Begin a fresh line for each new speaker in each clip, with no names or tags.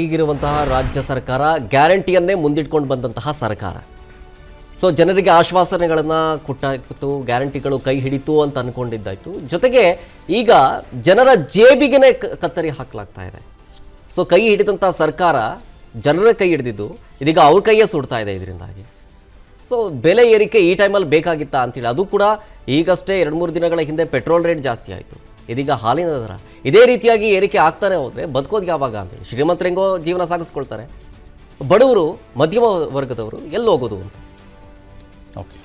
ಈಗಿರುವಂತಹ ರಾಜ್ಯ ಸರ್ಕಾರ ಗ್ಯಾರಂಟಿಯನ್ನೇ ಮುಂದಿಟ್ಕೊಂಡು ಬಂದಂತಹ ಸರ್ಕಾರ. ಸೊ ಜನರಿಗೆ ಆಶ್ವಾಸನೆಗಳನ್ನು ಕೊಟ್ಟಾಯಿತು, ಗ್ಯಾರಂಟಿಗಳು ಕೈ ಹಿಡಿತು ಅಂತ ಅಂದ್ಕೊಂಡಿದ್ದಾಯಿತು. ಜೊತೆಗೆ ಈಗ ಜನರ ಜೇಬಿಗೆ ಕತ್ತರಿ ಹಾಕಲಾಗ್ತಾ ಇದೆ. ಸೊ ಕೈ ಹಿಡಿದಂಥ ಸರ್ಕಾರ ಜನರ ಕೈ ಹಿಡಿದಿದ್ದು ಇದೀಗ ಅವ್ರ ಕೈಯೇ ಸುಡ್ತಾ ಇದೆ ಇದರಿಂದಾಗಿ. ಸೊ ಬೆಲೆ ಏರಿಕೆ ಈ ಟೈಮಲ್ಲಿ ಬೇಕಾಗಿತ್ತಾ ಅಂತೇಳಿ, ಅದು ಕೂಡ ಈಗಷ್ಟೇ 2-3 ದಿನಗಳ ಹಿಂದೆ ಪೆಟ್ರೋಲ್ ರೇಟ್ ಜಾಸ್ತಿ ಆಯಿತು, ಇದೀಗ ಹಾಲಿನ ದರ. ಇದೇ ರೀತಿಯಾಗಿ ಏರಿಕೆ ಆಗ್ತಾನೆ ಹೋದರೆ ಬದುಕೋದು ಯಾವಾಗ ಅಂತೇಳಿ, ಶ್ರೀಮಂತರು ಹೆಂಗೋ ಜೀವನ ಸಾಗಿಸ್ಕೊಳ್ತಾರೆ, ಬಡವರು ಮಧ್ಯಮ ವರ್ಗದವರು ಎಲ್ಲಿ ಹೋಗೋದು ಅಂತ.
ಓಕೆ,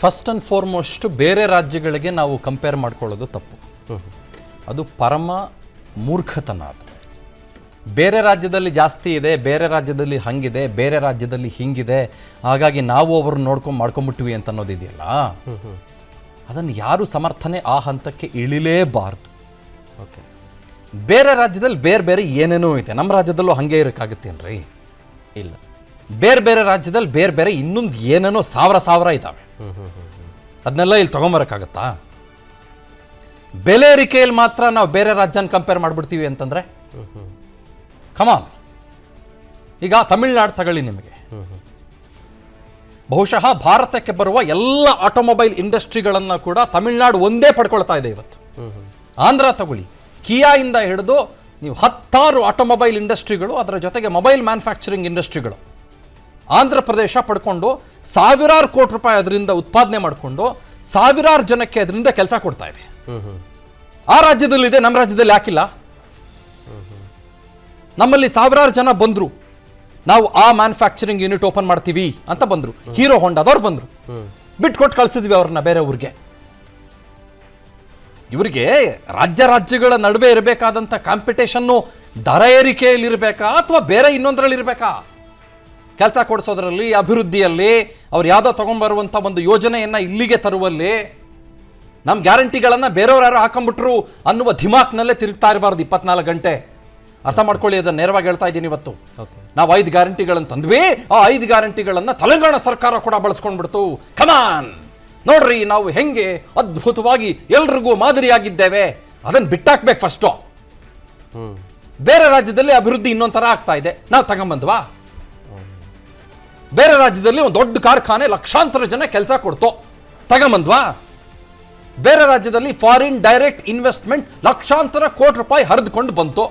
ಫಸ್ಟ್ ಆ್ಯಂಡ್ ಫಾರ್ಮೋಸ್ಟ್ ಬೇರೆ ರಾಜ್ಯಗಳಿಗೆ ನಾವು ಕಂಪೇರ್ ಮಾಡ್ಕೊಳ್ಳೋದು ತಪ್ಪು. ಅದು ಪರಮ ಮೂರ್ಖತನ. ಅದು ಬೇರೆ ರಾಜ್ಯದಲ್ಲಿ ಜಾಸ್ತಿ ಇದೆ, ಬೇರೆ ರಾಜ್ಯದಲ್ಲಿ ಹಂಗಿದೆ, ಬೇರೆ ರಾಜ್ಯದಲ್ಲಿ ಹಿಂಗಿದೆ, ಹಾಗಾಗಿ ನಾವು ಅವ್ರನ್ನ ಮಾಡ್ಕೊಂಬಿಟ್ವಿ ಅಂತ ಅನ್ನೋದಿದೆಯಲ್ಲ, ಅದನ್ನು ಯಾರು ಸಮರ್ಥನೆ ಆ ಹಂತಕ್ಕೆ ಇಳಿಲೇಬಾರ್ದು.
ಓಕೆ,
ಬೇರೆ ರಾಜ್ಯದಲ್ಲಿ ಬೇರೆ ಬೇರೆ ಏನೇನೋ ಇದೆ, ನಮ್ಮ ರಾಜ್ಯದಲ್ಲೂ ಹಾಗೆ ಇರೋಕ್ಕಾಗುತ್ತೇನ್ರಿ?
ಇಲ್ಲ.
ಬೇರೆ ಬೇರೆ ರಾಜ್ಯದಲ್ಲಿ ಬೇರೆ ಬೇರೆ ಇನ್ನೊಂದು ಏನೇನೋ ಸಾವಿರ ಇದ್ದಾವೆ. ಅದನ್ನೆಲ್ಲ ಇಲ್ಲಿ ತೊಗೊಂಬರೋಕ್ಕಾಗತ್ತಾ? ಬೆಲೆ ಏರಿಕೆಯಲ್ಲಿ ಮಾತ್ರ ನಾವು ಬೇರೆ ರಾಜ್ಯನ ಕಂಪೇರ್ ಮಾಡಿಬಿಡ್ತೀವಿ ಅಂತಂದರೆ ಕಮಾನ್. ಈಗ ತಮಿಳ್ನಾಡು ತಗೊಳ್ಳಿ, ನಿಮಗೆ ಬಹುಶಃ ಭಾರತಕ್ಕೆ ಬರುವ ಎಲ್ಲ ಆಟೋಮೊಬೈಲ್ ಇಂಡಸ್ಟ್ರಿಗಳನ್ನು ಕೂಡ ತಮಿಳ್ನಾಡು ಒಂದೇ ಪಡ್ಕೊಳ್ತಾ ಇದೆ ಇವತ್ತು. ಆಂಧ್ರ ತಗೊಳ್ಳಿ, ಕಿಯಾಯಿಂದ ಹಿಡಿದು ನೀವು 10 ಆಟೋಮೊಬೈಲ್ ಇಂಡಸ್ಟ್ರಿಗಳು, ಅದರ ಜೊತೆಗೆ ಮೊಬೈಲ್ ಮ್ಯಾನುಫ್ಯಾಕ್ಚರಿಂಗ್ ಇಂಡಸ್ಟ್ರಿಗಳು ಆಂಧ್ರ ಪ್ರದೇಶ ಪಡ್ಕೊಂಡು ಸಾವಿರಾರು ಕೋಟಿ ರೂಪಾಯಿ ಅದರಿಂದ ಉತ್ಪಾದನೆ ಮಾಡಿಕೊಂಡು ಸಾವಿರಾರು ಜನಕ್ಕೆ ಅದರಿಂದ ಕೆಲಸ ಕೊಡ್ತಾ ಇದೆ. ಆ ರಾಜ್ಯದಲ್ಲಿದೆ, ನಮ್ಮ ರಾಜ್ಯದಲ್ಲಿ ಯಾಕಿಲ್ಲ? ನಮ್ಮಲ್ಲಿ ಸಾವಿರಾರು ಜನ ಬಂದರು, ನಾವು ಆ ಮ್ಯಾನುಫ್ಯಾಕ್ಚರಿಂಗ್ ಯೂನಿಟ್ ಓಪನ್ ಮಾಡ್ತೀವಿ ಅಂತ ಬಂದರು. ಹೀರೋ ಹೊಂಡಾದವ್ರು ಬಂದರು, ಬಿಟ್ಕೊಟ್ಟು ಕಳಿಸಿದ್ವಿ ಅವ್ರನ್ನ ಬೇರೆ ಊರಿಗೆ. ಇವರಿಗೆ ರಾಜ್ಯಗಳ ನಡುವೆ ಇರಬೇಕಾದಂಥ ಕಾಂಪಿಟೇಷನ್ನು ದರ ಏರಿಕೆಯಲ್ಲಿ ಇರಬೇಕಾ ಅಥವಾ ಬೇರೆ ಇನ್ನೊಂದರಲ್ಲಿ ಇರಬೇಕಾ? ಕೆಲಸ ಕೊಡಿಸೋದ್ರಲ್ಲಿ, ಅಭಿವೃದ್ಧಿಯಲ್ಲಿ, ಅವ್ರು ಯಾವುದೋ ತೊಗೊಂಡ್ಬರುವಂಥ ಒಂದು ಯೋಜನೆಯನ್ನು ಇಲ್ಲಿಗೆ ತರುವಲ್ಲಿ, ನಮ್ಮ ಗ್ಯಾರಂಟಿಗಳನ್ನು ಬೇರೆಯವ್ರು ಯಾರು ಹಾಕೊಂಡ್ಬಿಟ್ರು ಅನ್ನುವ ಧಿಮಾಕ್ನಲ್ಲೇ ತಿರುಗ್ತಾ ಇರಬಾರ್ದು 24 ಗಂಟೆ. ಅರ್ಥ ಮಾಡ್ಕೊಳ್ಳಿ, ಅದನ್ನು ನೇರವಾಗಿ ಹೇಳ್ತಾ ಇದ್ದೀನಿ ಇವತ್ತು. ನಾವು 5 ಗ್ಯಾರಂಟಿಗಳನ್ನು ತಂದ್ವಿ, ಆ 5 ಗ್ಯಾರಂಟಿಗಳನ್ನು ತೆಲಂಗಾಣ ಸರ್ಕಾರ ಕೂಡ ಬಳಸ್ಕೊಂಡ್ಬಿಡ್ತು. ಕಮಾನ್, ನೋಡ್ರಿ ನಾವು ಹೆಂಗೆ ಅದ್ಭುತವಾಗಿ ಎಲ್ರಿಗೂ ಮಾದರಿಯಾಗಿದ್ದೇವೆ. ಅದನ್ನು ಬಿಟ್ಟಾಕ್ಬೇಕು ಫಸ್ಟು. ಬೇರೆ ರಾಜ್ಯದಲ್ಲಿ ಅಭಿವೃದ್ಧಿ ಇನ್ನೊಂದು ಥರ ಆಗ್ತಾ ಇದೆ, ನಾವು ತಗೊಂಬಂದ್ವಾ? ಬೇರೆ ರಾಜ್ಯದಲ್ಲಿ ಒಂದು ದೊಡ್ಡ ಕಾರ್ಖಾನೆ ಲಕ್ಷಾಂತರ ಜನ ಕೆಲಸ ಕೊಡ್ತು, ತಗೊಂಬಂದ್ವಾ? ಬೇರೆ ರಾಜ್ಯದಲ್ಲಿ ಫಾರಿನ್ ಡೈರೆಕ್ಟ್ ಇನ್ವೆಸ್ಟ್ಮೆಂಟ್ ಲಕ್ಷಾಂತರ ಕೋಟಿ ರೂಪಾಯಿ ಹರಿದುಕೊಂಡು ಬಂತು,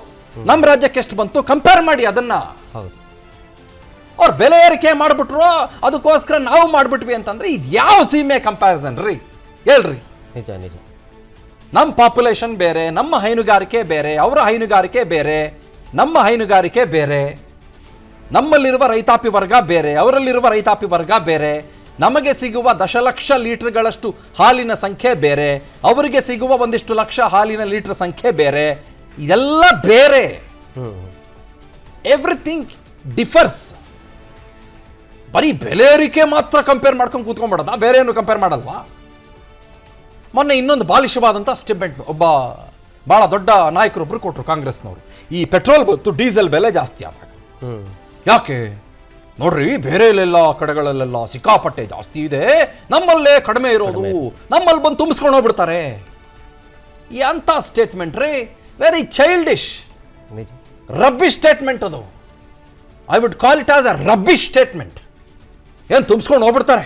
ನಮ್ಮ ರಾಜ್ಯಕ್ಕೆ ಎಷ್ಟು ಬಂತು? ಕಂಪೇರ್ ಮಾಡಿ ಅದನ್ನ.
ಹೌದು,
ಅವ್ರು ಬೆಲೆ ಏರಿಕೆ ಮಾಡಿಬಿಟ್ರು, ಅದಕ್ಕೋಸ್ಕರ ನಾವು ಮಾಡಿಬಿಟ್ವಿ ಅಂತಂದ್ರೆ ಇದು ಯಾವ ಸೀಮೆ ಕಂಪ್ಯಾರಿಸನ್ ರೀ? ಹೇಳ್ರಿ.
ನಿಜ ನಿಜ.
ನಮ್ಮ ಪಾಪ್ಯುಲೇಷನ್ ಬೇರೆ, ನಮ್ಮ ಹೈನುಗಾರಿಕೆ ಬೇರೆ, ಅವರ ಹೈನುಗಾರಿಕೆ ಬೇರೆ, ನಮ್ಮ ಹೈನುಗಾರಿಕೆ ಬೇರೆ, ನಮ್ಮಲ್ಲಿರುವ ರೈತಾಪಿ ವರ್ಗ ಬೇರೆ, ಅವರಲ್ಲಿರುವ ರೈತಾಪಿ ವರ್ಗ ಬೇರೆ, ನಮಗೆ ಸಿಗುವ ದಶಲಕ್ಷ ಲೀಟರ್ಗಳಷ್ಟು ಹಾಲಿನ ಸಂಖ್ಯೆ ಬೇರೆ, ಅವರಿಗೆ ಸಿಗುವ ಒಂದಿಷ್ಟು ಲಕ್ಷ ಹಾಲಿನ ಲೀಟರ್ ಸಂಖ್ಯೆ ಬೇರೆ, ಇದೆಲ್ಲ ಬೇರೆ. Everything differs. ಬರೀ ಬೆಲೆ ಏರಿಕೆ ಮಾತ್ರ ಕಂಪೇರ್ ಮಾಡ್ಕೊಂಡು ಕೂತ್ಕೊಂಡ್ಬಿಡೋದ? ಬೇರೆ ಏನು ಕಂಪೇರ್ ಮಾಡಲ್ವಾ? ಮೊನ್ನೆ ಇನ್ನೊಂದು ಬಾಲಿಶವಾದಂಥ ಸ್ಟೇಟ್ಮೆಂಟ್ ಒಬ್ಬ ಭಾಳ ದೊಡ್ಡ ನಾಯಕರೊಬ್ಬರು ಕೊಟ್ಟರು, ಕಾಂಗ್ರೆಸ್ನವರು. ಈ ಪೆಟ್ರೋಲ್ ಬಂತು, ಡೀಸೆಲ್ ಬೆಲೆ ಜಾಸ್ತಿ ಆದಾಗ ಯಾಕೆ ನೋಡ್ರಿ, ಬೇರೆ ಎಲ್ಲ ಕಡೆಗಳಲ್ಲೆಲ್ಲ ಸಿಕ್ಕಾಪಟ್ಟೆ ಜಾಸ್ತಿ ಇದೆ, ನಮ್ಮಲ್ಲೇ ಕಡಿಮೆ ಇರೋದು, ನಮ್ಮಲ್ಲಿ ಬಂದು ತುಂಬಿಸ್ಕೊಂಡು ಹೋಗ್ಬಿಡ್ತಾರೆ. ಎಂಥ ಸ್ಟೇಟ್ಮೆಂಟ್ ರೀ? ವೆರಿ ಚೈಲ್ಡಿಶ್, ರಬ್ಬಿಶ್ ಸ್ಟೇಟ್ಮೆಂಟ್ ಅದು. I would call it as a rubbish statement. ಏನು ತುಂಬಿಸ್ಕೊಂಡು ಹೋಗ್ಬಿಡ್ತಾರೆ?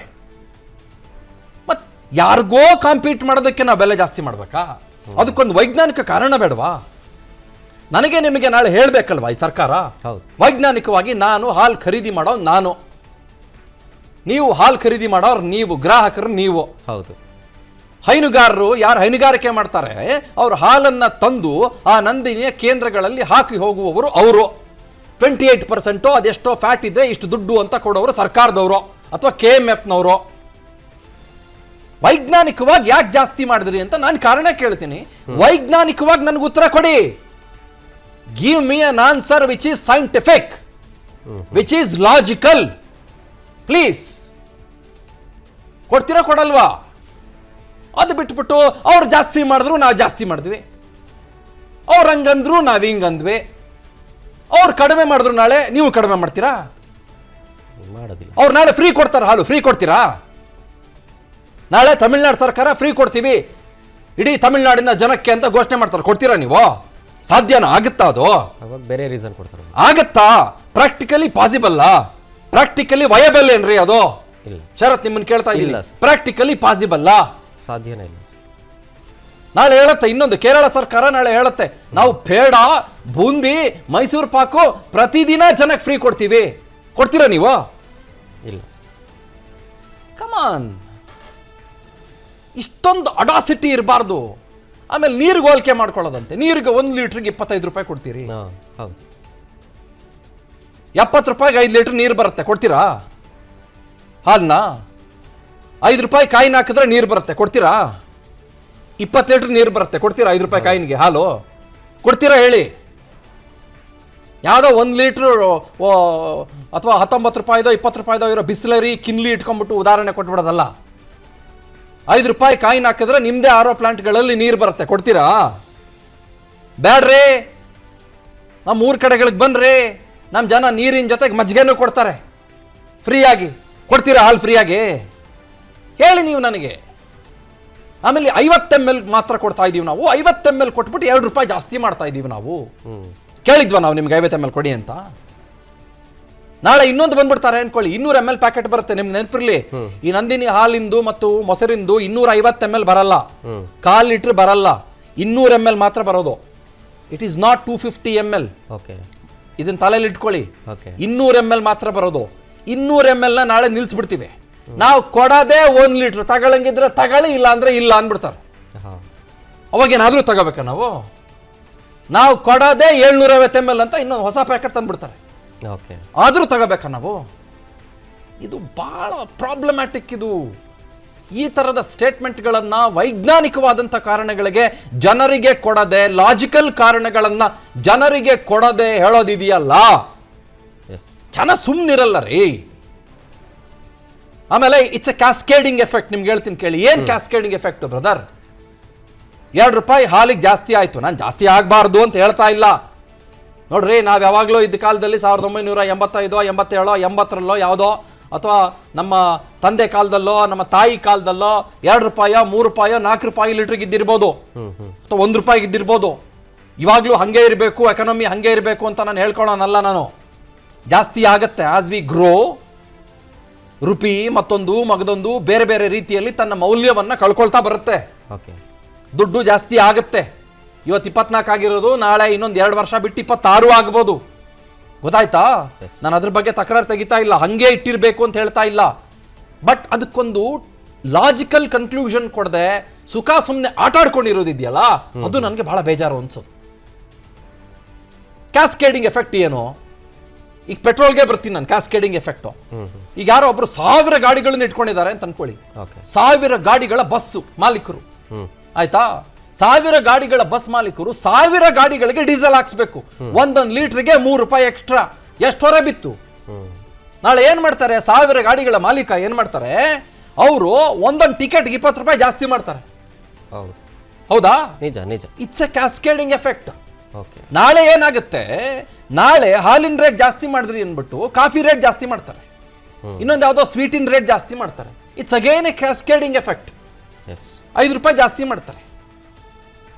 ಮತ್ತು ಯಾರಿಗೋ ಕಾಂಪೀಟ್ ಮಾಡೋದಕ್ಕೆ ನಾವು ಬೆಲೆ ಜಾಸ್ತಿ ಮಾಡಬೇಕಾ? ಅದಕ್ಕೊಂದು ವೈಜ್ಞಾನಿಕ ಕಾರಣ ಬೇಡವಾ? ನನಗೆ ನಿಮಗೆ ನಾಳೆ ಹೇಳಬೇಕಲ್ವಾ ಈ ಸರ್ಕಾರ?
ಹೌದು,
ವೈಜ್ಞಾನಿಕವಾಗಿ ನಾನು ಹಾಲು ಖರೀದಿ ಮಾಡೋ ನಾನು, ನೀವು ಹಾಲು ಖರೀದಿ ಮಾಡೋರು ನೀವು, ಗ್ರಾಹಕರು ನೀವು.
ಹೌದು.
ಹೈನುಗಾರರು ಯಾರು ಹೈನುಗಾರಿಕೆ ಮಾಡ್ತಾರೆ ಅವರು ಹಾಲನ್ನು ತಂದು ಆ ನಂದಿನಿಯ ಕೇಂದ್ರಗಳಲ್ಲಿ ಹಾಕಿ ಹೋಗುವವರು ಅವರು. 28% ಅದೆಷ್ಟೋ ಫ್ಯಾಟ್ ಇದೆ, ಇಷ್ಟು ದುಡ್ಡು ಅಂತ ಕೊಡೋರು ಸರ್ಕಾರದವರು ಅಥವಾ KMFನವರು. ವೈಜ್ಞಾನಿಕವಾಗಿ ಯಾಕೆ ಜಾಸ್ತಿ ಮಾಡಿದ್ರಿ ಅಂತ ನಾನು ಕಾರಣ ಕೇಳ್ತೀನಿ. ವೈಜ್ಞಾನಿಕವಾಗಿ ನನಗೆ ಉತ್ತರ ಕೊಡಿ. Give me an answer which is scientific, which is logical, please. ಕೊಡ್ತೀರಾ ಕೊಡಲ್ವಾ? ಅದು ಬಿಟ್ಬಿಟ್ಟು ಅವ್ರು ಜಾಸ್ತಿ ಮಾಡಿದ್ರು ನಾವು ಜಾಸ್ತಿ ಮಾಡಿದ್ವಿ, ಅವ್ರು ಹಂಗಂದ್ರು ನಾವು ಹಿಂಗಂದ್ವಿ, ಅವ್ರು ಕಡಿಮೆ ಮಾಡಿದ್ರು ನಾಳೆ ನೀವು ಕಡಿಮೆ ಮಾಡ್ತೀರಾ?
ಮಾಡೋದಿಲ್ಲ.
ಅವ್ರು ನಾಳೆ ಫ್ರೀ ಕೊಡ್ತಾರೆ, ಹಾಲು ಫ್ರೀ ಕೊಡ್ತೀರಾ? ನಾಳೆ ತಮಿಳ್ನಾಡು ಸರ್ಕಾರ ಫ್ರೀ ಕೊಡ್ತೀವಿ ಇಡೀ ತಮಿಳ್ನಾಡಿನ ಜನಕ್ಕೆ ಅಂತ ಘೋಷಣೆ ಮಾಡ್ತಾರೆ, ಕೊಡ್ತೀರಾ ನೀವು? ಸಾಧ್ಯನಾ? ಆಗುತ್ತಾ ಅದು?
ಅವಾಗ ಬೇರೆ ರೀಸನ್ ಕೊಡ್ತಾರೆ.
ಆಗತ್ತಾ? Practically possible? ಪ್ರಾಕ್ಟಿಕಲಿ ವಯಬಲ್ ಏನ್ರಿ ಅದು?
ಇಲ್ಲ.
ಶರತ್ ನಿಮ್ಮನ್ನ ಕೇಳ್ತಾ
ಇಲ್ಲ
ಇಲ್ಲ.
ಸರ್.
Practically possible?
ಸಾಧ್ಯನೇ ಇಲ್ಲ.
ನಾಳೆ ಹೇಳತ್ತೆ ಇನ್ನೊಂದು, ಕೇರಳ ಸರ್ಕಾರ ನಾಳೆ ಹೇಳುತ್ತೆ, ನಾವು ಪೇಡ, ಬೂಂದಿ, ಮೈಸೂರು ಪಾಕು ಪ್ರತಿದಿನ ಜನಕ್ಕೆ ಫ್ರೀ ಕೊಡ್ತೀವಿ. ಕೊಡ್ತೀರಾ ನೀವು?
ಇಲ್ಲ.
ಕಮಾನ್, ಇಷ್ಟೊಂದು ಅಡಾಸಿಟಿ ಇರಬಾರ್ದು. ಆಮೇಲೆ ನೀರಿಗೆ ಹೋಲಿಕೆ ಮಾಡ್ಕೊಳ್ಳೋದಂತೆ. ನೀರಿಗೆ 1 ಲೀಟ್ರಿಗೆ 25 ರೂಪಾಯಿ ಕೊಡ್ತೀರಿ.
ಹೌದು.
70 ರೂಪಾಯಿಗೆ 5 ಲೀಟರ್ ನೀರು ಬರುತ್ತೆ, ಕೊಡ್ತೀರಾ? ಹಾಲ್ನ 5 ರೂಪಾಯಿ ಕಾಯಿನ ಹಾಕಿದ್ರೆ ನೀರು ಬರುತ್ತೆ, ಕೊಡ್ತೀರಾ? 20 ಲೀಟರ್ ನೀರು ಬರುತ್ತೆ, ಕೊಡ್ತೀರಾ? 5 ರೂಪಾಯಿ ಕಾಯಿನಿಗೆ ಹಾಲು ಕೊಡ್ತೀರಾ ಹೇಳಿ? ಯಾವುದೋ 1 ಲೀಟ್ರು ಅಥವಾ 19 ರೂಪಾಯಿದೋ 20 ರೂಪಾಯಿದೋ ಇರೋ ಬಿಸ್ಲರಿ ಕಿನ್ಲಿ ಇಟ್ಕೊಂಡ್ಬಿಟ್ಟು ಉದಾಹರಣೆ ಕೊಟ್ಬಿಡೋದಲ್ಲ. 5 ರೂಪಾಯಿ ಕಾಯಿನ ಹಾಕಿದ್ರೆ ನಿಮ್ಮದೇ ಆರೋ ಪ್ಲಾಂಟ್ಗಳಲ್ಲಿ ನೀರು ಬರುತ್ತೆ, ಕೊಡ್ತೀರಾ? ಬ್ಯಾಡ್ರಿ, ನಮ್ಮ ಊರ ಕಡೆಗಳಿಗೆ ಬನ್ರಿ, ನಮ್ಮ ಜನ ನೀರಿನ ಜೊತೆಗೆ ಮಜ್ಜಿಗೆನೂ ಕೊಡ್ತಾರೆ ಫ್ರೀಯಾಗಿ. ಕೊಡ್ತೀರಾ ಹಾಲು ಫ್ರೀಯಾಗಿ? ಹೇಳಿ ನೀವು ನನಗೆ. ಆಮೇಲೆ 50 ml ಮಾತ್ರ ಕೊಡ್ತಾ ಇದ್ದೀವಿ ನಾವು. 50 ml ಕೊಟ್ಬಿಟ್ಟು 2 ರೂಪಾಯಿ ಜಾಸ್ತಿ ಮಾಡ್ತಾ ಇದ್ದೀವಿ ನಾವು. ಕೇಳಿದ್ವಾ ನಾವು ನಿಮ್ಗೆ 50 ml ಕೊಡಿ ಅಂತ? ನಾಳೆ ಇನ್ನೊಂದು ಬಂದ್ಬಿಡ್ತಾರೆ ಅನ್ಕೊಳ್ಳಿ, 200 ml ಪ್ಯಾಕೆಟ್ ಬರುತ್ತೆ. ನಿಮ್ಗೆ ನೆನಪಿರ್ಲಿ, ಈ ನಂದಿನಿ ಹಾಲಿಂದು ಮತ್ತು ಮೊಸರಿಂದು 250 ml ಬರಲ್ಲ, 1/4 ಲೀಟರ್ ಬರಲ್ಲ, 200 ml ಮಾತ್ರ ಬರೋದು. It is not 250 ml.
Okay,
ಇದನ್ನ ತಲೆಯಲ್ಲಿ ಇಟ್ಕೊಳ್ಳಿ.
ಓಕೆ,
200 ml ಮಾತ್ರ ಬರೋದು. 200 ml ನ ನಾಳೆ ನಿಲ್ಸ್ಬಿಡ್ತೀವಿ. ನಾವು ಕೊಡೋದೇ 1 ಲೀಟರ್. ತಗೊಳಂಗಿದ್ರೆ ತಗೊಳ್ಳಿ, ಇಲ್ಲ ಅಂದ್ರೆ ಇಲ್ಲ ಅಂದ್ಬಿಡ್ತಾರೆ. ಅವಾಗೇನಾದ್ರೂ ತಗೋಬೇಕಾ ನಾವು ಕೊಡೋದೇ 750 ml ಅಂತ ಇನ್ನೊಂದು ಹೊಸ ಪ್ಯಾಕೆಟ್ ತಂದ್ಬಿಡ್ತಾರೆ.
ಓಕೆ,
ಆದರೂ ತಗೋಬೇಕಾ ನಾವು? ಇದು ಬಹಳ ಪ್ರಾಬ್ಲಮ್ಯಾಟಿಕ್. ಇದು ಈ ಥರದ ಸ್ಟೇಟ್ಮೆಂಟ್ಗಳನ್ನು ವೈಜ್ಞಾನಿಕವಾದಂಥ ಕಾರಣಗಳಿಗೆ ಜನರಿಗೆ ಕೊಡದೆ, ಲಾಜಿಕಲ್ ಕಾರಣಗಳನ್ನು ಜನರಿಗೆ ಕೊಡದೆ ಹೇಳೋದಿದೆಯಲ್ಲ, ಜನ ಸುಮ್ಮನಿರಲ್ಲ ರೀ. ಆಮೇಲೆ ಇಟ್ಸ್ ಎ ಕ್ಯಾಸ್ಕೇಡಿಂಗ್ ಎಫೆಕ್ಟ್. ನಿಮ್ಗೆ ಹೇಳ್ತೀನಿ ಕೇಳಿ, ಏನು ಕ್ಯಾಸ್ಕೇಡಿಂಗ್ ಎಫೆಕ್ಟ್ ಬ್ರದರ್? 2 ರೂಪಾಯಿ ಹಾಲಿಗೆ ಜಾಸ್ತಿ ಆಯಿತು, ನಾನು ಜಾಸ್ತಿ ಆಗಬಾರ್ದು ಅಂತ ಹೇಳ್ತಾ ಇಲ್ಲ ನೋಡ್ರಿ. ನಾವು ಯಾವಾಗಲೂ ಇದ್ದ ಕಾಲದಲ್ಲಿ 1985, 87, 80ರಲ್ಲೋ ಯಾವುದೋ, ಅಥವಾ ನಮ್ಮ ತಂದೆ ಕಾಲದಲ್ಲೋ ನಮ್ಮ ತಾಯಿ ಕಾಲದಲ್ಲೋ 2 ರೂಪಾಯಿ, 3 ರೂಪಾಯಿ, 4 ರೂಪಾಯಿ ಲೀಟ್ರಿಗೆ ಇದ್ದಿರ್ಬೋದು, ಅಥವಾ 1 ರೂಪಾಯಿಗೆ ಇದ್ದಿರ್ಬೋದು. ಇವಾಗಲೂ ಹಾಗೆ ಇರಬೇಕು, ಎಕಾನಮಿ ಹಾಗೆ ಇರಬೇಕು ಅಂತ ನಾನು ಹೇಳ್ಕೊಳ್ಳೋನಲ್ಲ. ನಾನು ಜಾಸ್ತಿ ಆಗತ್ತೆ ಆಸ್ ವಿ ಗ್ರೋ. ರುಪಿ ಮತ್ತೊಂದು ಮಗದೊಂದು ಬೇರೆ ಬೇರೆ ರೀತಿಯಲ್ಲಿ ತನ್ನ ಮೌಲ್ಯವನ್ನು ಕಳ್ಕೊಳ್ತಾ ಬರುತ್ತೆ. ದುಡ್ಡು ಜಾಸ್ತಿ ಆಗುತ್ತೆ. ಇವತ್ತು 24 ಆಗಿರೋದು ನಾಳೆ ಇನ್ನೊಂದು 2 ವರ್ಷ ಬಿಟ್ಟು 26 ಆಗ್ಬೋದು. ಗೊತ್ತಾಯ್ತಾ? ನಾನು ಅದ್ರ ಬಗ್ಗೆ ತಕರಾರು ತೆಗಿತಾ ಇಲ್ಲ, ಹಂಗೆ ಇಟ್ಟಿರಬೇಕು ಅಂತ ಹೇಳ್ತಾ ಇಲ್ಲ. ಬಟ್ ಅದಕ್ಕೊಂದು ಲಾಜಿಕಲ್ ಕನ್ಕ್ಲೂಷನ್ ಕೊಡದೆ ಸುಖ ಸುಮ್ಮನೆ ಆಟ ಆಡ್ಕೊಂಡಿರೋದಿದೆಯಲ್ಲ, ಅದು ನನಗೆ ಬಹಳ ಬೇಜಾರು ಅನ್ಸೋದು. ಕ್ಯಾಸ್ಕೇಡಿಂಗ್ ಎಫೆಕ್ಟ್ ಏನು? ಈಗ ಪೆಟ್ರೋಲ್ಗೆ ಬರ್ತೀನಿ ನಾನು. ಕ್ಯಾಸ್ಕೇಡಿಂಗ್ ಎಫೆಕ್ಟು, ಈಗ ಯಾರೋ ಒಬ್ರು 1000 ಗಾಡಿಗಳನ್ನ ಇಟ್ಕೊಂಡಿದ್ದಾರೆ ಅಂತ ಅನ್ಕೊಳ್ಳಿ. 1000 ಗಾಡಿಗಳ ಬಸ್ಸು ಮಾಲೀಕರು, ಆಯ್ತಾ? 1000 ಗಾಡಿಗಳ ಬಸ್ ಮಾಲೀಕರು 1000 ಗಾಡಿಗಳಿಗೆ ಡೀಸೆಲ್ ಹಾಕ್ಸ್ಬೇಕು. 1 ಲೀಟರ್ಗೆ 3 ರೂಪಾಯಿ ಎಕ್ಸ್ಟ್ರಾ. ಎಷ್ಟು ಹೊರ ಬಿತ್ತು? ನಾಳೆ ಏನ್ ಮಾಡ್ತಾರೆ? 1000 ಗಾಡಿಗಳ ಮಾಲೀಕ ಏನ್ ಮಾಡ್ತಾರೆ? ಅವರು ಒಂದೊಂದು ಟಿಕೆಟ್ಗೆ 20 ರೂಪಾಯಿ ಜಾಸ್ತಿ ಮಾಡ್ತಾರೆ. ಹೌದಾ? ನಿಜ ನಿಜ. It's A cascading effect. ನಾಳೆ ಏನಾಗುತ್ತೆ? ನಾಳೆ ಹಾಲಿನ ರೇಟ್ ಜಾಸ್ತಿ ಮಾಡಿದ್ರಿ ಅಂದ್ಬಿಟ್ಟು ಕಾಫಿ ರೇಟ್ ಜಾಸ್ತಿ ಮಾಡ್ತಾರೆ, ಇನ್ನೊಂದು ಯಾವುದೋ ಸ್ವೀಟಿನ ರೇಟ್ ಜಾಸ್ತಿ ಮಾಡ್ತಾರೆ. It's again A cascading effect. 5 ರೂಪಾಯಿ ಜಾಸ್ತಿ ಮಾಡ್ತಾರೆ.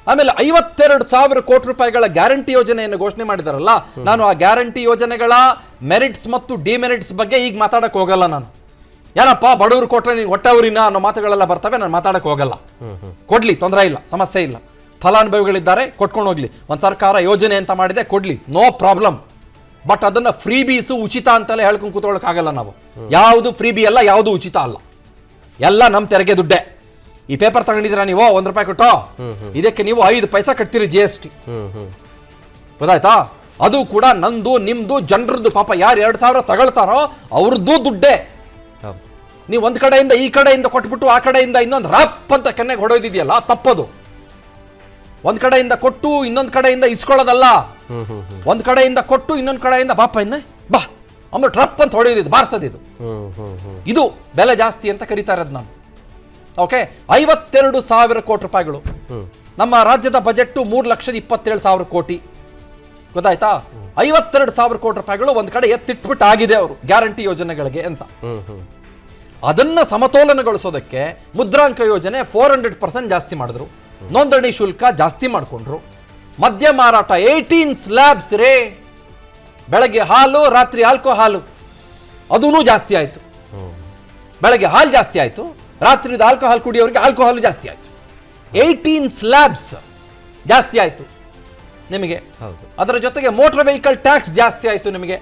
ಆಮೇಲೆ 52,000 ಕೋಟಿ ರೂಪಾಯಿಗಳ ಗ್ಯಾರಂಟಿ ಯೋಜನೆಯನ್ನು ಘೋಷಣೆ ಮಾಡಿದಾರಲ್ಲ, ನಾನು ಆ ಗ್ಯಾರಂಟಿ ಯೋಜನೆಗಳ ಮೆರಿಟ್ಸ್ ಮತ್ತು ಡಿಮೆರಿಟ್ಸ್ ಬಗ್ಗೆ ಈಗ ಮಾತಾಡಕ್ ಹೋಗಲ್ಲ. ನಾನು ಏನಪ್ಪ ಬಡವರು ಕೊಟ್ರೆ ನೀವು ಹೊಟ್ಟೆವರಿನ ಅನ್ನೋ ಮಾತುಗಳೆಲ್ಲ ಬರ್ತವೆ, ನಾನು ಮಾತಾಡಕ್ ಹೋಗಲ್ಲ. ಕೊಡ್ಲಿ, ತೊಂದರೆ ಇಲ್ಲ, ಸಮಸ್ಯೆ ಇಲ್ಲ. ಫಲಾನುಭವಿಗಳಿದ್ದಾರೆ, ಕೊಟ್ಕೊಂಡು ಹೋಗ್ಲಿ. ಒಂದು ಸರ್ಕಾರ ಯೋಜನೆ ಅಂತ ಮಾಡಿದೆ, ಕೊಡ್ಲಿ, ನೋ ಪ್ರಾಬ್ಲಮ್. ಬಟ್ ಅದನ್ನ ಫ್ರೀ ಬೀಸು ಉಚಿತ ಅಂತೆಲ್ಲ ಹೇಳ್ಕೊಂಡು ಕೂತ್ಕೊಳ್ಳೋಕ್ಕಾಗಲ್ಲ ನಾವು. ಯಾವುದು ಫ್ರೀ ಬಿ ಅಲ್ಲ, ಯಾವುದು ಉಚಿತ ಅಲ್ಲ, ಎಲ್ಲ ನಮ್ಮ ತೆರಿಗೆ ದುಡ್ಡೆ. ಈ ಪೇಪರ್ ತಗೊಂಡಿದ್ದೀರಾ ನೀವು 1 ರೂಪಾಯಿ ಕೊಟ್ಟು, ಇದಕ್ಕೆ ನೀವು 5 ಪೈಸಾ ಕಟ್ತೀರಿ GST. ಗೊತ್ತಾಯ್ತಾ? ಅದು ಕೂಡ ನಂದು ನಿಮ್ದು ಜನರದ್ದು. ಪಾಪ ಯಾರು 2,000 ತಗೊಳ್ತಾರೋ ಅವ್ರದ್ದು ದುಡ್ಡೇ. ನೀವು ಒಂದ್ ಕಡೆಯಿಂದ ಈ ಕಡೆಯಿಂದ ಕೊಟ್ಬಿಟ್ಟು ಆ ಕಡೆಯಿಂದ ಇನ್ನೊಂದು ರಪ್ ಅಂತ ಕೆನ್ನೆಗೆ ಹೊಡೋದಿದೆಯಲ್ಲ, ತಪ್ಪದು. ಒಂದ್ ಕಡೆಯಿಂದ ಕೊಟ್ಟು ಇನ್ನೊಂದ್ ಕಡೆಯಿಂದ ಇಸ್ಕೊಳ್ಳೋದಲ್ಲ. ಒಂದ್ ಕಡೆಯಿಂದ ಕೊಟ್ಟು ಇನ್ನೊಂದ್ ಕಡೆಯಿಂದ ಬಾಪ ಇನ್ನ ಬಾ ಆಮೇಲೆ ಟ್ರಪ್ ಅಂತ ಹೊಡೆಯೋದಿದ್ದು, ಬಾರಿಸೋದಿದು. ಇದು ಬೆಲೆ ಜಾಸ್ತಿ ಅಂತ ಕರೀತಾ ಇರೋದು ನಾನು. ಓಕೆ, 52,000 ಕೋಟಿ ರೂಪಾಯಿಗಳು. ನಮ್ಮ ರಾಜ್ಯದ ಬಜೆಟ್ 3,27,000 ಕೋಟಿ. ಗೊತ್ತಾಯ್ತಾ? 52,000 ಕೋಟಿ ರೂಪಾಯಿಗಳು ಒಂದ್ ಕಡೆ ಎತ್ತಿಟ್ಬಿಟ್ಟು ಆಗಿದೆ ಅವರು ಗ್ಯಾರಂಟಿ ಯೋಜನೆಗಳಿಗೆ ಅಂತ. ಅದನ್ನ ಸಮತೋಲನಗೊಳಿಸೋದಕ್ಕೆ ಮುದ್ರಾಂಕ ಯೋಜನೆ 400% ಜಾಸ್ತಿ ಮಾಡಿದ್ರು, ನೋಂದಣಿ ಶುಲ್ಕ ಜಾಸ್ತಿ ಮಾಡಿಕೊಂಡ್ರು. ಮದ್ಯ ಮಾರಾಟ 18 ಸ್ಲ್ಯಾಬ್ಸ್ ರೇ. ಬೆಳಗ್ಗೆ ಹಾಲು, ರಾತ್ರಿ ಆಲ್ಕೋಹಾಲು, ಅದೂ ಜಾಸ್ತಿ ಆಯಿತು. ಬೆಳಗ್ಗೆ ಹಾಲು ಜಾಸ್ತಿ ಆಯಿತು, ರಾತ್ರಿದು ಆಲ್ಕೋಹಾಲ್ ಕುಡಿಯೋರಿಗೆ ಆಲ್ಕೋಹಾಲು ಜಾಸ್ತಿ ಆಯಿತು. 18 ಸ್ಲ್ಯಾಬ್ಸ್ ಜಾಸ್ತಿ ಆಯಿತು ನಿಮಗೆ.
ಹೌದು.
ಅದರ ಜೊತೆಗೆ ಮೋಟಾರ್ ವೆಹಿಕಲ್ ಟ್ಯಾಕ್ಸ್ ಜಾಸ್ತಿ ಆಯಿತು ನಿಮಗೆ.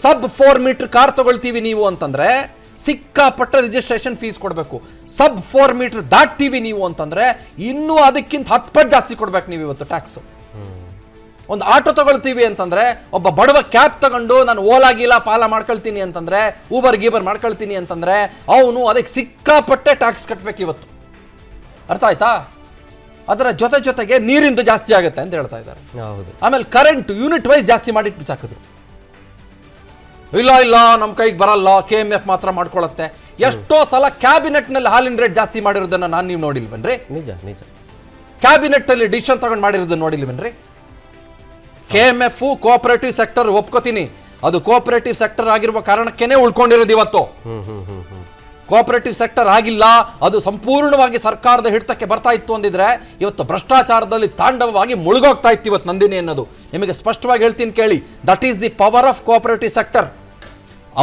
ಸಬ್ 4 ಮೀಟರ್ ಕಾರ್ ತಗೊಳ್ತೀವಿ ನೀವು ಅಂತಂದ್ರೆ ಸಿಕ್ಕಾಪಟ್ಟ ರಿಜಿಸ್ಟ್ರೇಷನ್ ಫೀಸ್ ಕೊಡಬೇಕು. ಸಬ್ 4 ಮೀಟರ್ ದಾಟ್ತೀವಿ ನೀವು ಅಂತಂದ್ರೆ ಇನ್ನೂ ಅದಕ್ಕಿಂತ 10 ಪಟ್ಟು ಜಾಸ್ತಿ ಕೊಡ್ಬೇಕು ನೀವು ಇವತ್ತು ಟ್ಯಾಕ್ಸ್. ಒಂದು ಆಟೋ ತಗೊಳ್ತೀವಿ ಅಂತಂದ್ರೆ, ಒಬ್ಬ ಬಡವ ಕ್ಯಾಬ್ ತಗೊಂಡು ನಾನು ಓಲಾ ಗೀಲಾ ಪಾಲ ಮಾಡ್ಕೊಳ್ತೀನಿ ಅಂತಂದ್ರೆ, ಊಬರ್ ಗೀಬರ್ ಮಾಡ್ಕೊಳ್ತೀನಿ ಅಂತಂದ್ರೆ ಅವನು ಅದಕ್ಕೆ ಸಿಕ್ಕಾಪಟ್ಟೆ ಟ್ಯಾಕ್ಸ್ ಕಟ್ಬೇಕು ಇವತ್ತು. ಅರ್ಥ ಆಯ್ತಾ? ಅದರ ಜೊತೆಗೆ ನೀರಿಂದು ಜಾಸ್ತಿ ಆಗುತ್ತೆ ಅಂತ ಹೇಳ್ತಾ ಇದ್ದಾರೆ. ಆಮೇಲೆ ಕರೆಂಟ್ ಯೂನಿಟ್ ವೈಸ್ ಜಾಸ್ತಿ ಮಾಡಿಟ್ಟು ಬಿಸಾಕಿದ್ರು. ಇಲ್ಲ ನಮ್ಮ ಕೈಗೆ ಬರಲ್ಲ, KMF ಮಾತ್ರ ಮಾಡ್ಕೊಳ್ಳುತ್ತೆ. ಎಷ್ಟೋ ಸಲ ಕ್ಯಾಬಿನೆಟ್ ನಲ್ಲಿ ಹಾಲಿನ ರೇಟ್ ಜಾಸ್ತಿ ಮಾಡಿರೋದನ್ನ ನಾನು ನೀವು ನೋಡಿಲ್ವನ್ರಿ?
ನಿಜ.
ಕ್ಯಾಬಿನೆಟ್ ಅಲ್ಲಿ ಡಿಸಿಷನ್ ತಗೊಂಡು ಮಾಡಿರೋದನ್ನ ನೋಡಿಲ್ವನ್ರಿ? KMF ಕೋಆಪರೇಟಿವ್ ಸೆಕ್ಟರ್ ಒಪ್ಕೋತೀನಿ, ಅದು ಕೋಆಪರೇಟಿವ್ ಸೆಕ್ಟರ್ ಆಗಿರುವ ಕಾರಣಕ್ಕೇನೆ ಉಳ್ಕೊಂಡಿರೋದು ಇವತ್ತು. ಕೋಆಪರೇಟಿವ್ ಸೆಕ್ಟರ್ ಆಗಿಲ್ಲ, ಅದು ಸಂಪೂರ್ಣವಾಗಿ ಸರ್ಕಾರದ ಹಿಡಿತಕ್ಕೆ ಬರ್ತಾ ಇತ್ತು ಅಂದಿದ್ರೆ ಇವತ್ತು ಭ್ರಷ್ಟಾಚಾರದಲ್ಲಿ ತಾಂಡವವಾಗಿ ಮುಳುಗೋಗ್ತಾ ಇತ್ತು ಇವತ್ತು ನಂದಿನಿ ಅನ್ನೋದು. ನಿಮಗೆ ಸ್ಪಷ್ಟವಾಗಿ ಹೇಳ್ತೀನಿ ಕೇಳಿ, that is the power of cooperative sector.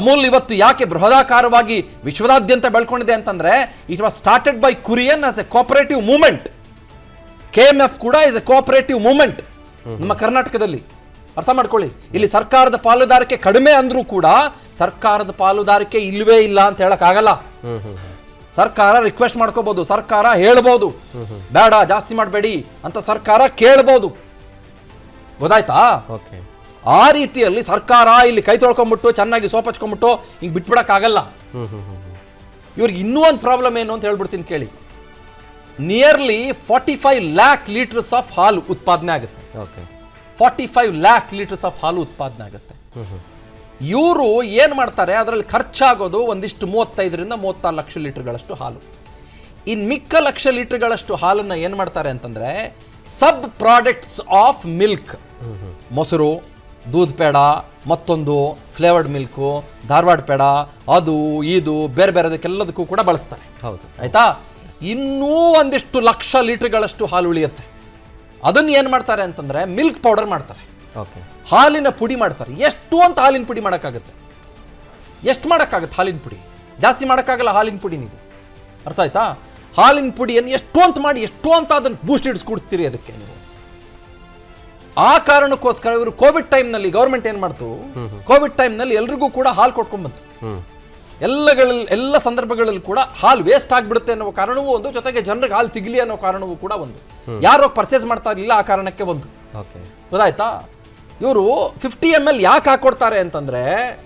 Amul ಇವತ್ತು ಯಾಕೆ ಬೃಹದಾಕಾರವಾಗಿ ವಿಶ್ವದಾದ್ಯಂತ ಬೆಳ್ಕೊಂಡಿದೆ ಅಂತಂದ್ರೆ, it was started by Kurian as A cooperative movement. KMF ಕೂಡ ಇಸ್ ಎ ಕೋಆಪರೇಟಿವ್ ಮೂವ್ಮೆಂಟ್ ನಮ್ಮ ಕರ್ನಾಟಕದಲ್ಲಿ. ಅರ್ಥ ಮಾಡ್ಕೊಳ್ಳಿ, ಇಲ್ಲಿ ಸರ್ಕಾರದ ಪಾಲುದಾರಿಕೆ ಕಡಿಮೆ ಅಂದ್ರೂ ಕೂಡ ಸರ್ಕಾರದ ಪಾಲುದಾರಿಕೆ ಇಲ್ವೇ ಇಲ್ಲ ಅಂತ ಹೇಳಕ್ ಆಗಲ್ಲ. ಸರ್ಕಾರ ರಿಕ್ವೆಸ್ಟ್ ಮಾಡ್ಕೋಬಹುದು, ಸರ್ಕಾರ ಹೇಳ್ಬೋದು ಬೇಡ ಜಾಸ್ತಿ ಮಾಡಬೇಡಿ ಅಂತ ಸರ್ಕಾರ ಕೇಳ್ಬೋದು. ಗೊತ್ತಾಯ್ತಾ? ಆ ರೀತಿಯಲ್ಲಿ ಸರ್ಕಾರ ಇಲ್ಲಿ ಕೈ ತೊಳ್ಕೊಂಡ್ಬಿಟ್ಟು ಚೆನ್ನಾಗಿ ಸೋಪ್ ಹಚ್ಕೊಂಡ್ಬಿಟ್ಟು ಹಿಂಗ್ ಬಿಟ್ಬಿಡಕ್ ಆಗಲ್ಲ. ಇವ್ರಿಗೆ ಇನ್ನೂ ಒಂದು ಪ್ರಾಬ್ಲಮ್ ಏನು ಅಂತ ಹೇಳ್ಬಿಡ್ತೀನಿ ಕೇಳಿ. ನಿಯರ್ಲಿ 45 lakh ಲೀಟರ್ಸ್ ಆಫ್ ಹಾಲು ಉತ್ಪಾದನೆ ಆಗುತ್ತೆ. 45 lakh ಲೀಟರ್ಸ್ ಆಫ್ ಹಾಲು ಉತ್ಪಾದನೆ ಆಗುತ್ತೆ. ಇವರು ಏನ್ ಮಾಡ್ತಾರೆ, ಅದರಲ್ಲಿ ಖರ್ಚಾಗೋದು ಒಂದಿಷ್ಟು 35ರಿಂದ 36 ಲಕ್ಷ ಲೀಟರ್ಗಳಷ್ಟು ಹಾಲು. ಇನ್ ಮಿಕ್ಕ ಲಕ್ಷ ಲೀಟರ್ಗಳಷ್ಟು ಹಾಲನ್ನ ಏನ್ ಮಾಡ್ತಾರೆ ಅಂತಂದ್ರೆ ಸಬ್ ಪ್ರಾಡಕ್ಟ್ಸ್ ಆಫ್ ಮಿಲ್ಕ್, ಮೊಸರು, ದೂದ್ ಪೇಡ, ಮತ್ತೊಂದು ಫ್ಲೇವರ್ಡ್ ಮಿಲ್ಕು, ಧಾರವಾಡ ಪೇಡ, ಅದು ಇದು ಬೇರೆ ಬೇರೆದಕ್ಕೆಲ್ಲದಕ್ಕೂ ಕೂಡ ಬಳಸ್ತಾರೆ. ಹೌದು, ಆಯ್ತಾ? ಇನ್ನೂ ಒಂದಿಷ್ಟು ಲಕ್ಷ ಲೀಟರ್ಗಳಷ್ಟು ಹಾಲು ಉಳಿಯುತ್ತೆ. ಅದನ್ನು ಏನು ಮಾಡ್ತಾರೆ ಅಂತಂದ್ರೆ ಮಿಲ್ಕ್ ಪೌಡರ್ ಮಾಡ್ತಾರೆ, ಹಾಲಿನ ಪುಡಿ ಮಾಡ್ತಾರೆ. ಎಷ್ಟು ಅಂತ ಹಾಲಿನ ಪುಡಿ ಮಾಡೋಕ್ಕಾಗುತ್ತೆ? ಎಷ್ಟು ಮಾಡೋಕ್ಕಾಗುತ್ತೆ ಹಾಲಿನ ಪುಡಿ? ಜಾಸ್ತಿ ಮಾಡೋಕ್ಕಾಗಲ್ಲ ಹಾಲಿನ ಪುಡಿ. ನೀವು ಅರ್ಥ ಆಯ್ತಾ? ಹಾಲಿನ ಪುಡಿಯನ್ನು ಎಷ್ಟು ಅಂತ ಮಾಡಿ ಎಷ್ಟು ಅಂತ ಅದನ್ನು ಬೂಸ್ಟ್ ಇಡಿಸ್ಕೊಡ್ತೀರಿ ಅದಕ್ಕೆ ನೀವು. ಆ ಕಾರಣಕ್ಕೋಸ್ಕರ ಇವರು ಕೋವಿಡ್ ಟೈಮ್ನಲ್ಲಿ ಗೌರ್ಮೆಂಟ್ ಏನು ಮಾಡ್ತು, ಕೋವಿಡ್ ಟೈಮ್ನಲ್ಲಿ ಎಲ್ರಿಗೂ ಕೂಡ ಹಾಲು ಕೊಟ್ಕೊಂಡ್ಬಂತು. ಎಲ್ಲ ಸಂದರ್ಭಗಳಲ್ಲಿ ಕೂಡ ಹಾಲು ವೇಸ್ಟ್ ಆಗಿಬಿಡುತ್ತೆ ಅನ್ನೋ ಕಾರಣವೂ ಒಂದು, ಜೊತೆಗೆ ಜನರಿಗೆ ಹಾಲು ಸಿಗಲಿ ಅನ್ನೋ ಕಾರಣವೂ ಕೂಡ ಒಂದು. ಯಾರೋ ಪರ್ಚೇಸ್ ಮಾಡ್ತಾ ಇರಲಿಲ್ಲ ಆ ಕಾರಣಕ್ಕೆ ಒಂದು. ಗೊತ್ತಾಯ್ತಾ? ಇವರು 50 ml ಯಾಕೆ ಹಾಕೊಡ್ತಾರೆ ಅಂತಂದ್ರೆ,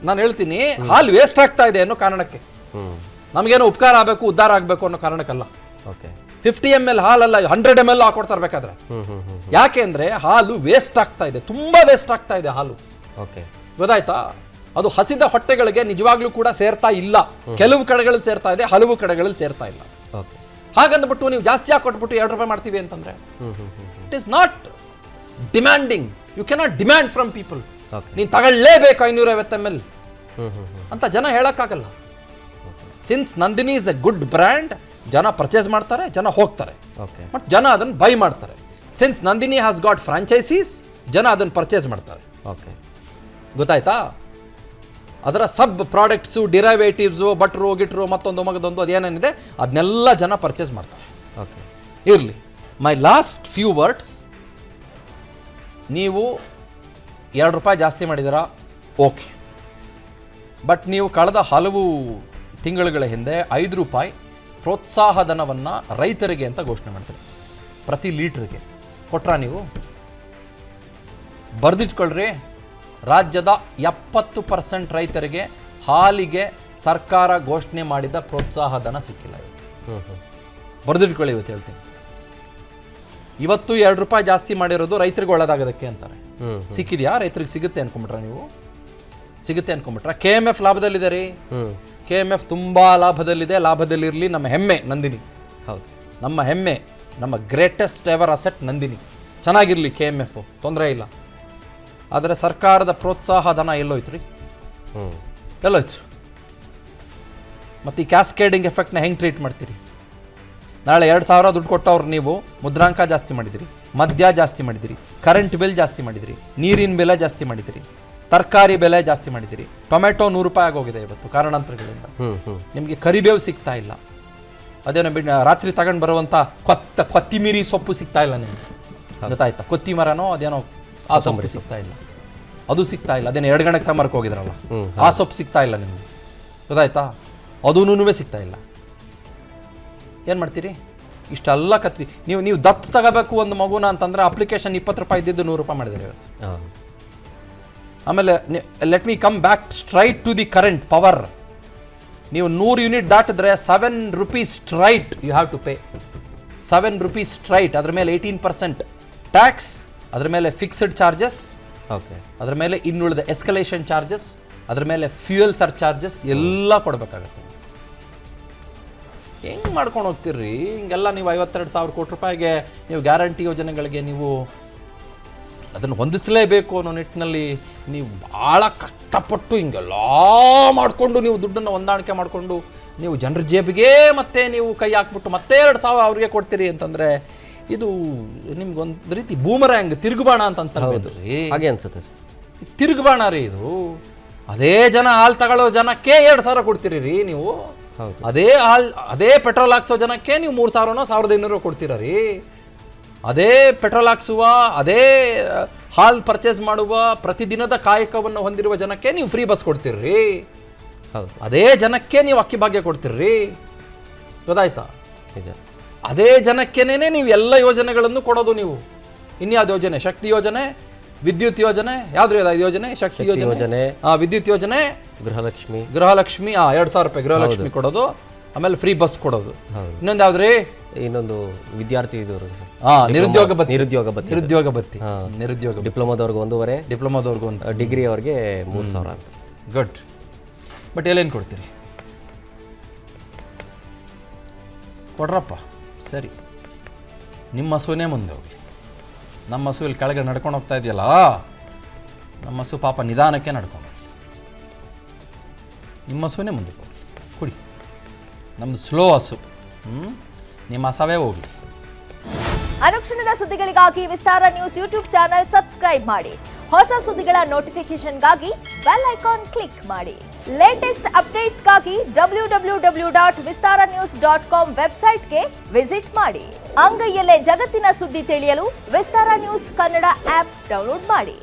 ನಾನು ಹೇಳ್ತೀನಿ, ಹಾಲು ವೇಸ್ಟ್ ಆಗ್ತಾ ಇದೆ ಅನ್ನೋ ಕಾರಣಕ್ಕೆ. ನಮಗೇನೋ ಉಪಕಾರ ಆಗಬೇಕು, ಉದ್ಧಾರ ಆಗಬೇಕು ಅನ್ನೋ ಕಾರಣಕ್ಕಲ್ಲ. 50 ml ಹಾಲಲ್ಲ, 100 ml ಹಾಕೊಡ್ತಾರೆ ಬೇಕಾದ್ರೆ. ಯಾಕೆ ಅಂದ್ರೆ ಹಾಲು ವೇಸ್ಟ್ ಆಗ್ತಾ ಇದೆ, ತುಂಬಾ ವೇಸ್ಟ್ ಆಗ್ತಾ ಇದೆ ಹಾಲು. ಗೊತ್ತಾಯ್ತಾ? ಅದು ಹಸಿದ ಹೊಟ್ಟೆಗಳಿಗೆ ನಿಜವಾಗ್ಲೂ ಕೂಡ ಸೇರ್ತಾ ಇಲ್ಲ. ಕೆಲವು ಕಡೆಗಳಲ್ಲಿ ಸೇರ್ತಾ ಇದೆ, ಹಲವು ಕಡೆಗಳಲ್ಲಿ ಸೇರ್ತಾ ಇಲ್ಲ. ಹಾಗಂದ್ಬಿಟ್ಟು ನೀವು ಜಾಸ್ತಿ ಹಾಕೊಟ್ಬಿಟ್ಟು 2 ರೂಪಾಯಿ ಮಾಡ್ತೀವಿ ಅಂತಂದ್ರೆ it is not demanding. You cannot demand from people. ನೀನು ತಗೊಳ್ಳೇಬೇಕು 550 ml ಅಂತ ಜನ ಹೇಳಕ್ಕಾಗಲ್ಲ. Since Nandini is a good brand, ಜನ ಪರ್ಚೇಸ್ ಮಾಡ್ತಾರೆ, ಜನ ಹೋಗ್ತಾರೆ, ಬಟ್ ಜನ ಅದನ್ನು ಬೈ ಮಾಡ್ತಾರೆ. Since Nandini has got franchises, ಜನ ಅದನ್ನು ಪರ್ಚೇಸ್ ಮಾಡ್ತಾರೆ. ಗೊತ್ತಾಯ್ತಾ? ಅದರ ಸಬ್ ಪ್ರಾಡಕ್ಟ್ಸು, ಡಿರೈವೇಟಿವ್ಸು, ಬಟ್ರು ಗಿಟ್ರು ಮತ್ತೊಂದು ಮಗದೊಂದು ಅದೇನೇನಿದೆ ಅದನ್ನೆಲ್ಲ ಜನ ಪರ್ಚೇಸ್ ಮಾಡ್ತಾರೆ. ಇರಲಿ, ಮೈ ಲಾಸ್ಟ್ ಫ್ಯೂ ವರ್ಡ್ಸ್. ನೀವು 2 ರೂಪಾಯಿ ಜಾಸ್ತಿ ಮಾಡಿದ್ದೀರಾ, ಓಕೆ. ಬಟ್ ನೀವು ಕಳೆದ ಹಲವು ತಿಂಗಳುಗಳ ಹಿಂದೆ 5 ರೂಪಾಯಿ ಪ್ರೋತ್ಸಾಹ ಧನವನ್ನು ರೈತರಿಗೆ ಅಂತ ಘೋಷಣೆ ಮಾಡ್ತೀರಿ. ಪ್ರತಿ ಲೀಟ್ರಿಗೆ ಕೊಟ್ರಾ? ನೀವು ಬರೆದಿಟ್ಕೊಳ್ರಿ. ರಾಜ್ಯದ 70% ರೈತರಿಗೆ ಹಾಲಿಗೆ ಸರ್ಕಾರ ಘೋಷಣೆ ಮಾಡಿದ ಪ್ರೋತ್ಸಾಹ ಧನ ಸಿಕ್ಕಿಲ್ಲ ಇವತ್ತು. ಬರೆದಿಟ್ಕೊಳ್ಳಿ, ಇವತ್ತು ಹೇಳ್ತೀನಿ. ಇವತ್ತು 2 ರೂಪಾಯಿ ಜಾಸ್ತಿ ಮಾಡಿರೋದು ರೈತರಿಗೆ ಒಳ್ಳೇದಾಗೋದಕ್ಕೆ ಅಂತಾರೆ. ಸಿಕ್ಕಿದ್ಯಾ? ರೈತರಿಗೆ ಸಿಗುತ್ತೆ ಅನ್ಕೊಂಬಿಟ್ರ ನೀವು? ಸಿಗುತ್ತೆ ಅನ್ಕೊಂಬಿಟ್ರ? KMF ಲಾಭದಲ್ಲಿದೆ ರೀ. KMF ತುಂಬಾ ಲಾಭದಲ್ಲಿದೆ. ಲಾಭದಲ್ಲಿರಲಿ. ನಮ್ಮ ಹೆಮ್ಮೆ ನಂದಿನಿ. ಹೌದು, ನಮ್ಮ ಹೆಮ್ಮೆ, ನಮ್ಮ ಗ್ರೇಟೆಸ್ಟ್ ಎವರ್ ಅಸೆಟ್ ನಂದಿನಿ. ಚೆನ್ನಾಗಿರಲಿ KMF, ತೊಂದರೆ ಇಲ್ಲ. ಆದರೆ ಸರ್ಕಾರದ ಪ್ರೋತ್ಸಾಹ ಧನ ಎಲ್ಲೋಯ್ತು ರೀ? ಎಲ್ಲೋಯ್ತು? ಮತ್ತು ಈ ಕ್ಯಾಸ್ಕೇಡಿಂಗ್ ಎಫೆಕ್ಟ್ನ ಹೆಂಗೆ ಟ್ರೀಟ್ ಮಾಡ್ತೀರಿ? ನಾಳೆ 2,000 ದುಡ್ಡು ಕೊಟ್ಟವ್ರು ನೀವು ಮುದ್ರಾಂಕ ಜಾಸ್ತಿ ಮಾಡಿದಿರಿ, ಮದ್ಯ ಜಾಸ್ತಿ ಮಾಡಿದಿರಿ, ಕರೆಂಟ್ ಬಿಲ್ ಜಾಸ್ತಿ ಮಾಡಿದಿರಿ, ನೀರಿನ ಬೆಲೆ ಜಾಸ್ತಿ ಮಾಡಿದಿರಿ, ತರಕಾರಿ ಬೆಲೆ ಜಾಸ್ತಿ ಮಾಡಿದಿರಿ. ಟೊಮೆಟೊ 100 ರೂಪಾಯಿ ಆಗೋಗಿದೆ ಇವತ್ತು ಕಾರಣಾಂತರಗಳಿಂದ. ನಿಮಗೆ ಕರಿಬೇವು ಸಿಗ್ತಾ ಇಲ್ಲ, ಅದೇನೋ ರಾತ್ರಿ ತಗೊಂಡು ಬರುವಂಥ ಕೊತ್ತಿಮೀರಿ ಸೊಪ್ಪು ಸಿಗ್ತಾ ಇಲ್ಲ ನಿಮಗೆ, ಗೊತ್ತಾಯ್ತಾ? ಕೊತ್ತಿಮರನೋ ಅದೇನೋ ಆ ಸೊಪ್ಪು ಸಿಗ್ತಾ ಇಲ್ಲ, ಅದು ಸಿಗ್ತಾ ಇಲ್ಲ. ಅದೇನೋ 2 ಗಂಟೆಗೆ ತಗೊಂಬರಕ್ಕೆ ಹೋಗಿದ್ರಲ್ಲ, ಆ ಸೊಪ್ಪು ಸಿಗ್ತಾ ಇಲ್ಲ ನಿಮಗೆ, ಗೊತ್ತಾಯ್ತಾ? ಅದೂ ಸಿಗ್ತಾ ಇಲ್ಲ. ಏನು ಮಾಡ್ತೀರಿ? ಇಷ್ಟೆಲ್ಲ ನೀವು ದತ್ತು ತಗೋಬೇಕು ಒಂದು ಮಗುನ ಅಂತಂದರೆ ಅಪ್ಲಿಕೇಶನ್ 20 ರೂಪಾಯಿ ಇದ್ದಿದ್ದು 100 ರೂಪಾಯಿ ಮಾಡಿದ್ದಾರೆ ಇವತ್ತು. ಆಮೇಲೆ let me come back straight to the current power. ನೀವು 100 ಯೂನಿಟ್ ದಾಟಿದ್ರೆ 7 rupees straight you have to pay. 7 rupees straight. ಅದ್ರ ಮೇಲೆ 18% ಟ್ಯಾಕ್ಸ್, ಅದ್ರ ಮೇಲೆ ಫಿಕ್ಸ್ಡ್ ಚಾರ್ಜಸ್,
ಓಕೆ,
ಅದ್ರ ಮೇಲೆ ಇನ್ನುಳಿದ ಎಸ್ಕಲೇಷನ್ ಚಾರ್ಜಸ್, ಅದ್ರ ಮೇಲೆ ಫ್ಯೂಯಲ್ ಸರ್ ಚಾರ್ಜಸ್ ಎಲ್ಲ ಕೊಡಬೇಕಾಗತ್ತೆ. ಹೆಂಗೆ ಮಾಡ್ಕೊಂಡು ಹೋಗ್ತೀರಿ ಹಿಂಗೆಲ್ಲ? ನೀವು 52,000 ಕೋಟಿ ರೂಪಾಯಿಗೆ ನೀವು ಗ್ಯಾರಂಟಿ ಯೋಜನೆಗಳಿಗೆ ನೀವು ಅದನ್ನು ಹೊಂದಿಸಲೇಬೇಕು ಅನ್ನೋ ನಿಟ್ಟಿನಲ್ಲಿ ನೀವು ಭಾಳ ಕಷ್ಟಪಟ್ಟು ಹಿಂಗೆಲ್ಲ ಮಾಡಿಕೊಂಡು ನೀವು ದುಡ್ಡನ್ನು ಹೊಂದಾಣಿಕೆ ಮಾಡಿಕೊಂಡು ನೀವು ಜನರ ಜೇಬಿಗೆ ಮತ್ತೆ ನೀವು ಕೈ ಹಾಕ್ಬಿಟ್ಟು ಮತ್ತೆ 2,000 ಅವ್ರಿಗೆ ಕೊಡ್ತೀರಿ ಅಂತಂದರೆ ಇದು ನಿಮ್ಗೊಂದು ರೀತಿ ಬೂಮರ್ಯಾಂಗ್, ತಿರುಗುಬಾಣ ಅಂತ ಅನ್ಸಲ್ರಿ?
ಹಾಗೆ ಅನ್ಸುತ್ತೆ.
ತಿರುಗುಬಾಣ ರೀ ಇದು. ಅದೇ ಜನ ಹಾಲು ತಗೊಳ್ಳೋ ಜನಕ್ಕೆ 2,000 ಕೊಡ್ತೀರಿ ರೀ ನೀವು. ಅದೇ ಪೆಟ್ರೋಲ್ ಹಾಕ್ಸೋ ಜನಕ್ಕೆ ನೀವು 3,000ನೋ 1,500 ಕೊಡ್ತೀರ ರೀ. ಅದೇ ಪೆಟ್ರೋಲ್ ಹಾಕ್ಸುವ, ಅದೇ ಹಾಲ್ ಪರ್ಚೇಸ್ ಮಾಡುವ, ಪ್ರತಿದಿನದ ಕಾಯಕವನ್ನು ಹೊಂದಿರುವ ಜನಕ್ಕೆ ನೀವು ಫ್ರೀ ಬಸ್ ಕೊಡ್ತೀರ್ರಿ. ಅದೇ ಜನಕ್ಕೆ ನೀವು ಅಕ್ಕಿ ಭಾಗ್ಯ ಕೊಡ್ತೀರ್ರಿ, ಗೊತ್ತಾಯ್ತಾ?
ನಿಜ.
ಅದೇ ಜನಕ್ಕೇನೆ ನೀವು ಎಲ್ಲ ಯೋಜನೆಗಳನ್ನು ಕೊಡೋದು. ನೀವು ಇನ್ಯಾವ್ದು ಯೋಜನೆ? ಶಕ್ತಿ ಯೋಜನೆ, ವಿದ್ಯುತ್ ಯೋಜನೆ, ಯಾವ್ದು ಯೋಜನೆ? ಶಕ್ತಿ ಯೋಜನೆ, ವಿದ್ಯುತ್ ಯೋಜನೆ, ಗೃಹಲಕ್ಷ್ಮಿ 2,000 ರೂಪಾಯಿ ಗೃಹಲಕ್ಷ್ಮಿ ಕೊಡೋದು, ಆಮೇಲೆ ಫ್ರೀ ಬಸ್ ಕೊಡೋದು. ಇನ್ನೊಂದು ಯಾವ್ದ್ರಿ?
ಇನ್ನೊಂದು ವಿದ್ಯಾರ್ಥಿ
ನಿರುದ್ಯೋಗ ಭತ್ಯೆ.
ಡಿಪ್ಲೊಮಾದವ್ರಿಗೆ 1,500,
ಡಿಪ್ಲೊಮಾದವ್ರಿಗೆ 1,
ಡಿಗ್ರಿ ಅವ್ರಿಗೆ 3,000 ಅಂತ.
ಗುಡ್. ಬಟ್ ಎಲ್ಲೇನು ಕೊಡ್ತೀರಿ? ಕೊಡ್ರಪ್ಪ, ಸರಿ. ನಿಮ್ಮ ಹಸುವೇ ಮುಂದೆ ಹೋಗಲಿ. ನಮ್ಮ ಹಸು ಇಲ್ಲಿ ಕೆಳಗೆ ನಡ್ಕೊಂಡು ಹೋಗ್ತಾ ಇದೆಯಲ್ಲ, ನಮ್ಮ ಹಸು ಪಾಪ ನಿಧಾನಕ್ಕೆ ನಡ್ಕೊಂಡು ಹೋಗಲಿ. ನಿಮ್ಮ ಹಸುವೇ ಮುಂದೆ ಹೋಗಲಿ, ಕುಡಿ. ನಮ್ಮದು ಸ್ಲೋ ಹಸು. ನಿಮ್ಮ ಹಸವೇ ಹೋಗಲಿ.
ಅನುಕ್ಷಣದ ಸುದ್ದಿಗಳಿಗಾಗಿ ವಿಸ್ತಾರ ನ್ಯೂಸ್ ಯೂಟ್ಯೂಬ್ ಚಾನೆಲ್ ಸಬ್ಸ್ಕ್ರೈಬ್ ಮಾಡಿ. ಹೊಸ ಸುದ್ದಿಗಳ ನೋಟಿಫಿಕೇಶನ್ಗಾಗಿ ಬೆಲ್ ಐಕಾನ್ ಕ್ಲಿಕ್ ಮಾಡಿ. ಲೇಟೆಸ್ಟ್ ಅಪ್ಡೇಟ್ಸ್ಗಾಗಿ www.vistaranews.com ವೆಬ್ಸೈಟ್ಗೆ ವಿಸಿಟ್ ಮಾಡಿ. ಅಂಗೈಯಲ್ಲೇ ಜಗತ್ತಿನ ಸುದ್ದಿ ತಿಳಿಯಲು ವಿಸ್ತಾರ ನ್ಯೂಸ್ ಕನ್ನಡ ಆಪ್ ಡೌನ್ಲೋಡ್ ಮಾಡಿ.